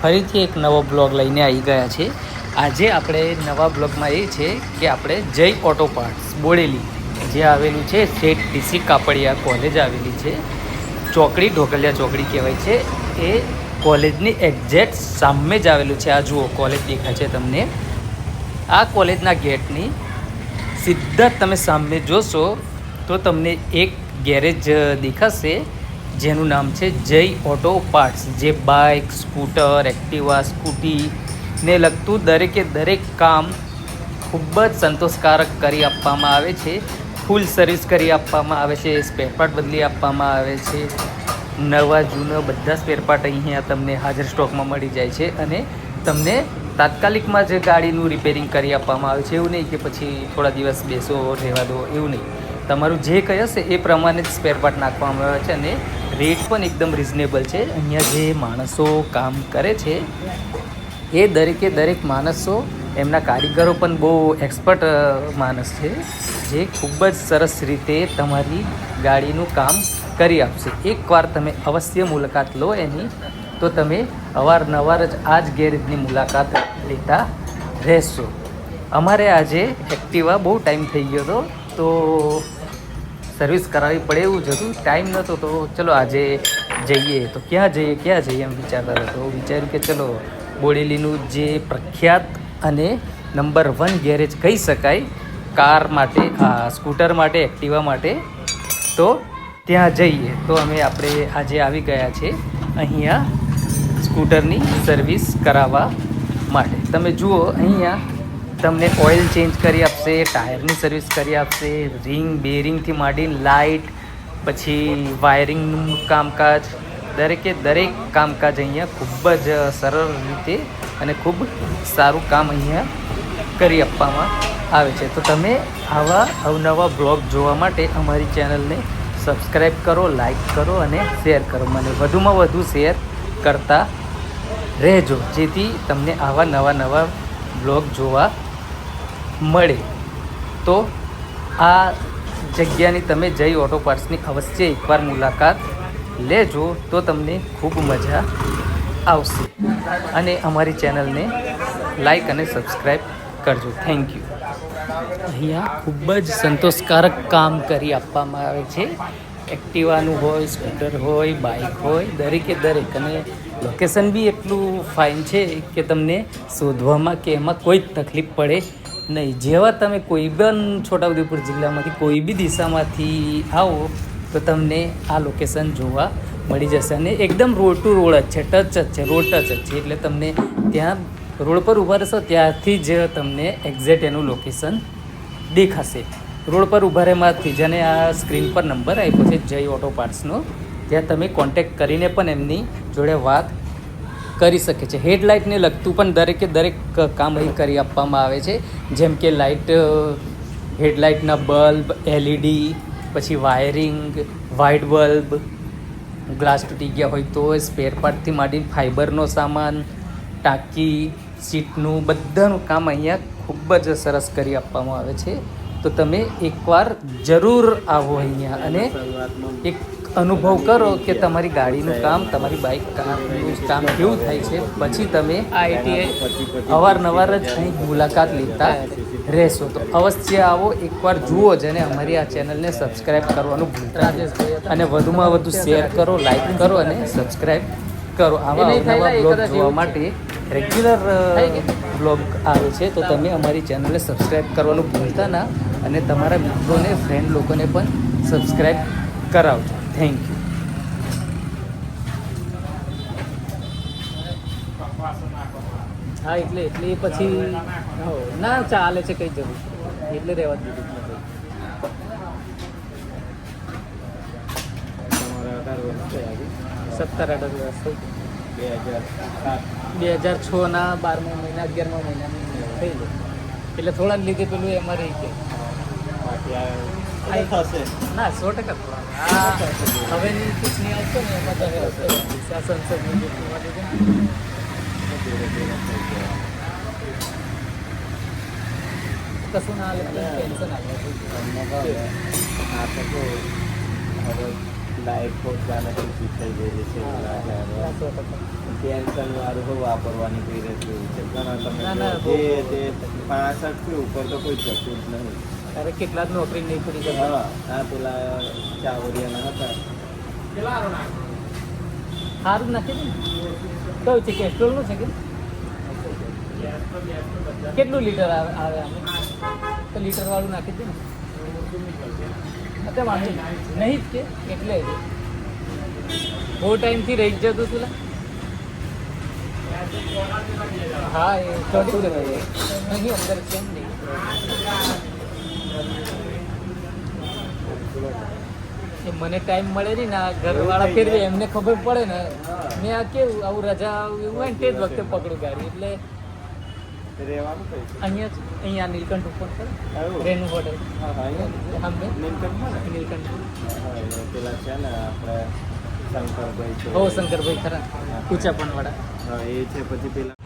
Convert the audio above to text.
ફરીથી એક નવો બ્લોગ લઈને આવી ગયા છે। આજે આપણે નવા બ્લોગમાં એ છે કે આપણે જય ઓટો પાર્ટ્સ બોડેલી જે આવેલું છે શેઠ ડીસી કાપડિયા કોલેજ આવેલી છે, ચોકડી ઢોકલિયા ચોકડી કહેવાય છે। એ કોલેજની એક્ઝેક્ટ સામે જ આવેલું છે। આ જુઓ કોલેજ દેખાય છે તમને। આ કોલેજના ગેટની સીધા તમે સામે જોશો તો તમને એક ગેરેજ દેખાશે જેનું નામ છે જય ઓટો પાર્ટ્સ, જે બાઇક, સ્કૂટર, એક્ટિવા, સ્કૂટીને લગતું દરેકે દરેક કામ ખૂબ જ સંતોષકારક કરી આપવામાં આવે છે। ફૂલ સર્વિસ કરી આપવામાં આવે છે, સ્પેરપાર્ટ બદલી આપવામાં આવે છે। નવા જૂના બધા સ્પેરપાર્ટ અહીંયા તમને હાજર સ્ટોકમાં મળી જાય છે અને તમને તાત્કાલિકમાં જ ગાડીનું રિપેરિંગ કરી આપવામાં આવે છે। એવું નહીં કે પછી થોડા દિવસ બેસો રહેવા દો, એવું નહીં। તમારું જે કંઈ હશે એ પ્રમાણે જ સ્પેરપાર્ટ નાખવામાં આવે છે અને રેટ પણ એકદમ રિઝનેબલ છે। અહીંયા જે માણસો કામ કરે છે એ દરેકે દરેક માણસો, એમના કારીગરો પણ બહુ એક્સપર્ટ માણસ છે, જે ખૂબ જ સરસ રીતે તમારી ગાડીનું કામ કરી આપશે। એકવાર તમે અવશ્ય મુલાકાત લો એની, તો તમે અવારનવાર જ આ જ ગેરેજની મુલાકાત લેતા રહેશો। અમારે આજે એક્ટિવા બહુ ટાઈમ થઈ ગયો હતો તો સર્વિસ કરાવવી પડે એવું જ હતું, ટાઈમ નહોતો તો ચલો આજે જઈએ। તો ક્યાં જઈએ એમ વિચારતા હતા, તો વિચાર્યું કે ચલો બોડેલીનું જે પ્રખ્યાત અને નંબર 1 ગેરેજ કહી શકાય કાર માટે, સ્કૂટર માટે, એક્ટિવા માટે, તો ત્યાં જઈએ। તો આપણે આજે આવી ગયા છે અહીંયા સ્કૂટરની સર્વિસ કરાવવા માટે। તમે જુઓ અહીંયા તમને ઓઇલ ચેન્જ કરી આપશે, ટાયરની સર્વિસ કરી આપશે, રિંગ બેરિંગથી માંડીને લાઇટ, પછી વાયરિંગનું કામકાજ, દરેકે દરેક કામકાજ અહીંયા ખૂબ જ સરળ રીતે અને ખૂબ સારું કામ અહીંયા કરી આપવામાં આવે છે। તો તમે આવા અવનવા બ્લોગ જોવા માટે અમારી ચેનલને સબસ્ક્રાઈબ કરો, લાઈક કરો અને શેર કરો। મને વધુમાં વધુ શેર કરતા રહેજો, જેથી તમને આવા નવા બ્લોગ જોવા મળે। તો આ જગ્યાની તમે જય ઓટો પાર્ટ્સની અવશ્ય એકવાર મુલાકાત લેજો, તો તમને ખૂબ મજા આવશે અને અમારી ચેનલને લાઈક અને સબસ્ક્રાઈબ કરજો। Thank you. અહીંયા ખૂબ જ સંતોષકારક કામ કરી આપવામાં આવે છે। એક્ટિવાનું હોય, સ્કૂટર હોય, બાઇક હોય, દરેકે દરેક, અને લોકેશન બી એટલું ફાઇન છે કે તમને શોધવામાં કે એમાં કોઈ જ તકલીફ પડે નહીં। જેવા તમે કોઈ પણ છોટાઉદેપુર જિલ્લામાંથી કોઈ બી દિશામાંથી આવો તો તમને આ લોકેશન જોવા મળી જશે અને એકદમ રોડ ટુ રોડ જ છે, ટચ જ છે, રોડ ટચ જ છે। એટલે તમને ત્યાં રોડ પર ઊભા રહેશો ત્યાંથી જ તમને એક્ઝેક્ટ એનું લોકેશન દેખાશે। રોડ પર ઊભા રહેવાથી જ, અને આ સ્ક્રીન પર નંબર આપ્યો છે જય ઓટો પાર્ટ્સનો, ત્યાં તમે કોન્ટેક્ટ કરીને પણ એમની જોડે વાત કરી શકે છે। હેડલાઇટને લગતું પણ દરેકે દરેક કામ અહીં કરી આપવામાં આવે છે, જેમ કે લાઇટ, હેડલાઇટના બલ્બ, એલઈડી, પછી વાયરિંગ, વાઇટ બલ્બ, ગ્લાસ તૂટી ગયા હોય તો સ્પેર પાર્ટથી માંડીને ફાઇબરનો સામાન, ટાંકી, સીટનું બધાનું કામ અહીંયા ખૂબ જ સરસ કરી આપવામાં આવે છે। તો તમે એકવાર જરૂર આવો અહીંયા અને એક અનુભવ કરો કે તમારી ગાડીનું કામ, તમારી બાઇક કારનું કામ કેવું થાય છે। પછી તમે આઈટીઆઈ અવારનવાર જ અહીં મુલાકાત લેતા રહેશો। તો અવશ્ય આવો, એકવાર જુઓ જ અને અમારી આ ચેનલને સબસ્ક્રાઈબ કરવાનું ભૂલતા નહીં અને વધુમાં વધુ શેર કરો, લાઈક કરો અને સબસ્ક્રાઈબ કરો। આવા નવા બ્લોગ જોવા માટે રેગ્યુલર બ્લોગ આવે છે, તો તમે અમારી ચેનલને સબસ્ક્રાઈબ કરવાનું ભૂલતા ના અને તમારા મિત્રોને, ફ્રેન્ડ લોકોને પણ સબસ્ક્રાઈબ કરાવજો। Thank you. હા એટલે પછી ના ચાલે છે, કઈ જરૂર એટલે રહેવા જ દીધું નથી। 17-18 વર્ષ થઈ 2006ના 12મા મહિના 11મા મહિનાની થઈ ગઈ, એટલે થોડા લીધે પેલું એમાં રહી ગયું ના 100% હવેની ચૂંટણી આવશે ને એમાં સંસદની ચૂંટણીમાં કશું ના ટેન્શન આવે લાઈફ પોતાને થઈ ગયેલી છે ટેન્શન વાળું તો વાપરવાની કઈ રહેતું છે ઘણા તમે ના, ના, જો જે 65 થી ઉપર તો કોઈ જતું જ નહીં. અરે કેટલા જ નોકરી નહીં પડી શકે. હા આ પેલા ચાવડિયાના હતા સારું નાખી દે ને. કયું છે કેસ્ટ્રોલનું છે કે કેટલું લીટર આવે આમે તો લીટર વાળું નાખી દે ને. અત્યારે વાંધો નહીં જ કે એટલે જ બહુ ટાઈમથી રહી જ જતું તું લા. હા એ ચોટી જવાય નહીં અંદર કેમ નહીં. એ મને ટાઈમ મળે નહીં ને આ ઘરવાળા ફેરવે એમને ખબર પડે ને મેં આ કેવું આવું રજા એવું હોય ને તે જ વખતે પકડું ગાડી એટલે રહેવાનું કઈ છે? અહીંયા નીલકંઠ ઉપર પર આવ્યું? રેનુ હોટેલ હા હા અહીંયા સામે નીલકંઠમાં ને? નીલકંઠ. હા એ પેલા છે ને આપણે શંકરભાઈ છે. હો શંકરભાઈ ખરા ઊંચા પણ વાળા. હા એ છે પછી પેલા